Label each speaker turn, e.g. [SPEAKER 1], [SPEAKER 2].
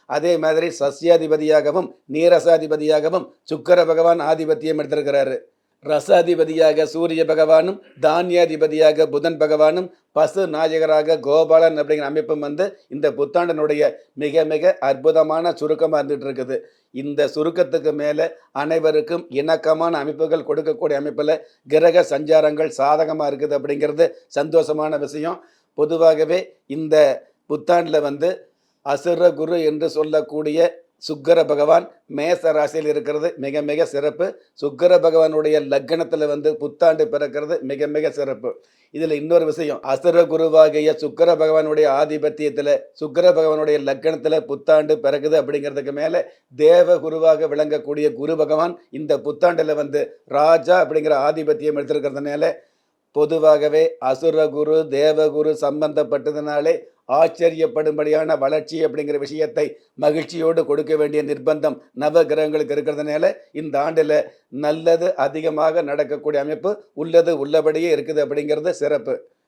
[SPEAKER 1] அதே மாதிரி சஸ்யாதிபதியாகவும் நீரசாதிபதியாகவும் சுக்கிர பகவான் ஆதிபத்தியம் எடுத்திருக்கிறாரு. ரசாதிபதியாக சூரிய பகவானும், தானியாதிபதியாக புதன் பகவானும், பசு நாயகராக கோபாலன் அப்படிங்கிற அமைப்பும் வந்து இந்த புத்தாண்டினுடைய மிக மிக அற்புதமான சுருக்கமா இருந்துட்டு இருக்குது. இந்த சுருக்கத்துக்கு மேல அனைவருக்கும் இணக்கமான அமைப்புகள் கொடுக்கக்கூடிய அமைப்புல கிரக சஞ்சாரங்கள் சாதகமா இருக்குது அப்படிங்கிறது சந்தோஷமான விஷயம். பொதுவாகவே இந்த புத்தாண்டுல வந்து அசுர குரு என்று சொல்லக்கூடிய சுக்கிர பகவான் மேச ராசியில் இருக்கிறது மிக மிக சிறப்பு. சுக்கிர பகவானுடைய லக்னத்துல வந்து புத்தாண்டு பிறக்கிறது மிக மிக சிறப்பு. இதுல இன்னொரு விஷயம், அசுர குருவாகிய சுக்கிர பகவானுடைய ஆதிபத்தியத்துல சுக்கிர பகவானுடைய லக்னத்துல புத்தாண்டு பிறகுது அப்படிங்கிறதுக்கு மேல தேவ குருவாக விளங்கக்கூடிய குரு பகவான் இந்த புத்தாண்டுல வந்து ராஜா அப்படிங்கிற ஆதிபத்தியம் எடுத்திருக்கிறதுனால பொதுவாகவே அசுரகுரு தேவகுரு சம்பந்தப்பட்டதுனாலே ஆச்சரியப்படும்படியான வளர்ச்சி அப்படிங்கிற விஷயத்தை மகிழ்ச்சியோடு கொடுக்க வேண்டிய நிர்பந்தம் நவ கிரகங்களுக்கு இருக்கிறதுனால இந்த ஆண்டில் நல்லது அதிகமாக நடக்கக்கூடிய அமைப்பு உள்ளது உள்ளபடியே இருக்குது அப்படிங்கிறது சிறப்பு.